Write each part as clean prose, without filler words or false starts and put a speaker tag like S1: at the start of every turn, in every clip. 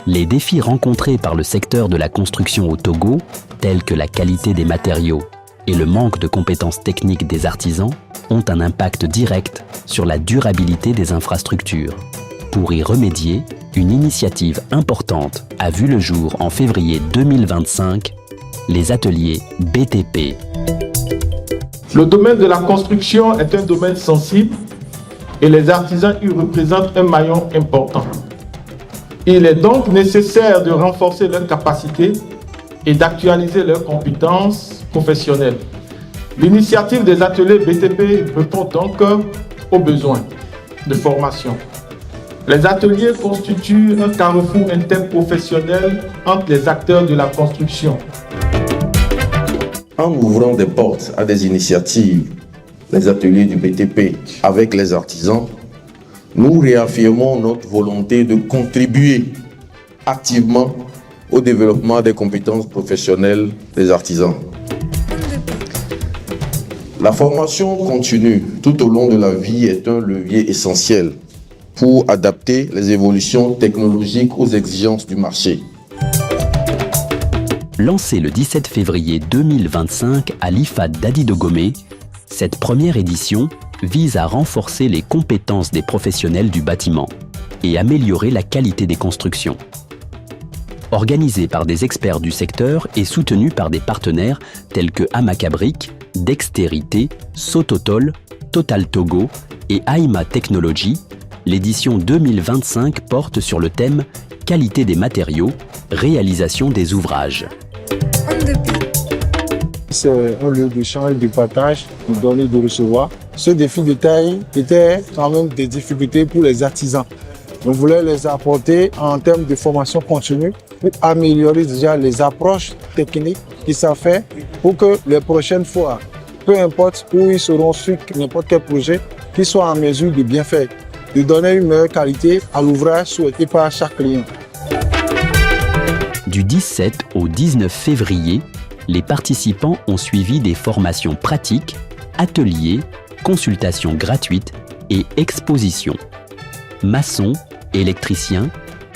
S1: Les défis rencontrés par le secteur de la construction au Togo, tels que la qualité des matériaux et le manque de compétences techniques des artisans, ont un impact direct sur la durabilité des infrastructures. Pour y remédier, une initiative importante a vu le jour en février 2025, les ateliers BTP.
S2: Le domaine de la construction est un domaine sensible et les artisans y représentent un maillon important. Il est donc nécessaire de renforcer leurs capacités et d'actualiser leurs compétences professionnelles. L'initiative des ateliers BTP répond donc aux besoins de formation. Les ateliers constituent un carrefour interprofessionnel entre les acteurs de la construction.
S3: En ouvrant des portes à des initiatives, les ateliers du BTP avec les artisans, nous réaffirmons notre volonté de contribuer activement au développement des compétences professionnelles des artisans. La formation continue tout au long de la vie est un levier essentiel pour adapter les évolutions technologiques aux exigences du marché.
S1: Lancée le 17 février 2025 à l'IFAD d'Adi-Dogomé, cette première édition vise à renforcer les compétences des professionnels du bâtiment et améliorer la qualité des constructions. Organisée par des experts du secteur et soutenue par des partenaires tels que Amacabric, Dextérité, Sototol, Total Togo et Aima Technology, l'édition 2025 porte sur le thème « Qualité des matériaux, réalisation des ouvrages ».
S4: C'est un lieu d'échange, de partage, de donner, de recevoir. Ce défi de taille était quand même des difficultés pour les artisans. On voulait les apporter en termes de formation continue pour améliorer déjà les approches techniques qu'ils savent faire pour que les prochaines fois, peu importe où ils seront sur n'importe quel projet, qu'ils soient en mesure de bien faire, de donner une meilleure qualité à l'ouvrage souhaité par chaque client.
S1: Du 17 au 19 février, les participants ont suivi des formations pratiques, ateliers, consultations gratuites et expositions. Maçons, électriciens,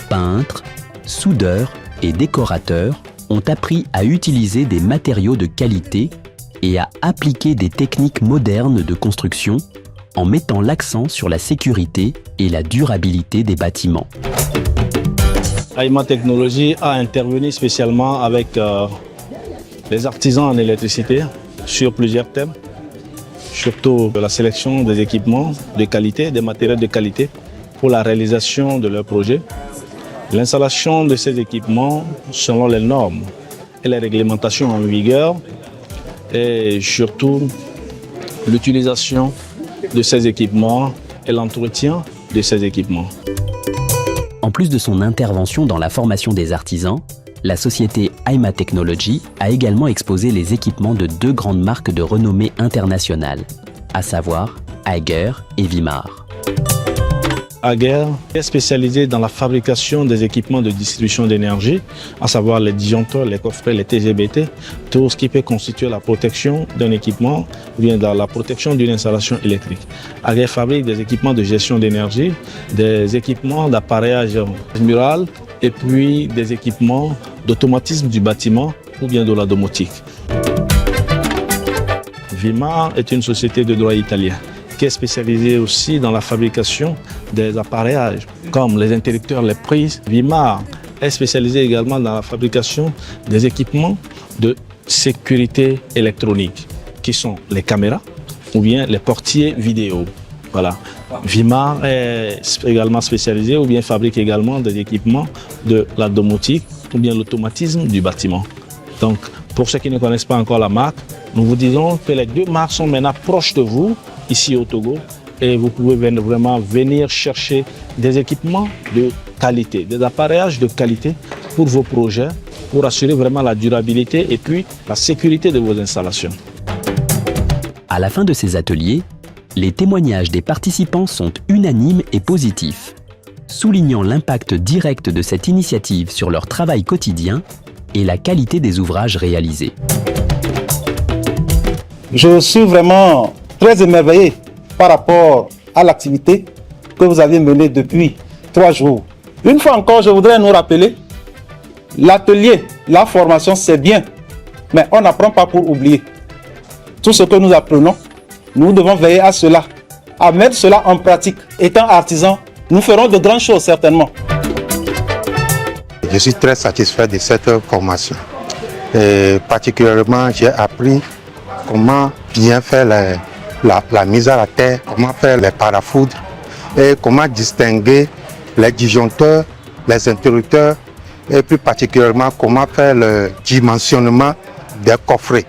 S1: peintres, soudeurs et décorateurs ont appris à utiliser des matériaux de qualité et à appliquer des techniques modernes de construction en mettant l'accent sur la sécurité et la durabilité des bâtiments.
S5: Aima Technology a intervenu spécialement avec les artisans en électricité sur plusieurs thèmes, surtout de la sélection des équipements de qualité, des matériels de qualité pour la réalisation de leurs projets, l'installation de ces équipements selon les normes et les réglementations en vigueur et surtout l'utilisation de ces équipements et l'entretien de ces équipements.
S1: En plus de son intervention dans la formation des artisans, la société Aima Technology a également exposé les équipements de deux grandes marques de renommée internationale, à savoir Eiger et Vimar.
S5: Eiger est spécialisé dans la fabrication des équipements de distribution d'énergie, à savoir les disjoncteurs, les coffrets, les TGBT, tout ce qui peut constituer la protection d'un équipement ou bien dans la protection d'une installation électrique. Eiger fabrique des équipements de gestion d'énergie, des équipements d'appareillage mural et puis des équipements d'automatisme du bâtiment ou bien de la domotique. Vimar est une société de droit italien qui est spécialisée aussi dans la fabrication des appareillages comme les interrupteurs, les prises. Vimar est spécialisé également dans la fabrication des équipements de sécurité électronique qui sont les caméras ou bien les portiers vidéo. Voilà. Vimar est également spécialisé ou bien fabrique également des équipements de la domotique ou bien l'automatisme du bâtiment. Donc, pour ceux qui ne connaissent pas encore la marque, nous vous disons que les deux marques sont maintenant proches de vous, ici au Togo, et vous pouvez vraiment venir chercher des équipements de qualité, des appareillages de qualité pour vos projets, pour assurer vraiment la durabilité et puis la sécurité de vos installations.
S1: À la fin de ces ateliers, les témoignages des participants sont unanimes et positifs, soulignant l'impact direct de cette initiative sur leur travail quotidien et la qualité des ouvrages réalisés.
S6: Je suis vraiment très émerveillé par rapport à l'activité que vous avez menée depuis 3 jours. Une fois encore, je voudrais nous rappeler, l'atelier, la formation, c'est bien, mais on n'apprend pas pour oublier. Tout ce que nous apprenons, nous devons veiller à cela, à mettre cela en pratique. Étant artisan, nous ferons de grandes choses certainement.
S7: Je suis très satisfait de cette formation. Et particulièrement, j'ai appris comment bien faire la mise à la terre, comment faire les parafoudres et comment distinguer les disjoncteurs, les interrupteurs et plus particulièrement comment faire le dimensionnement des coffrets.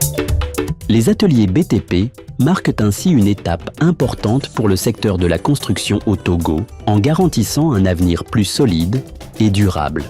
S1: Les ateliers BTP marquent ainsi une étape importante pour le secteur de la construction au Togo en garantissant un avenir plus solide et durable.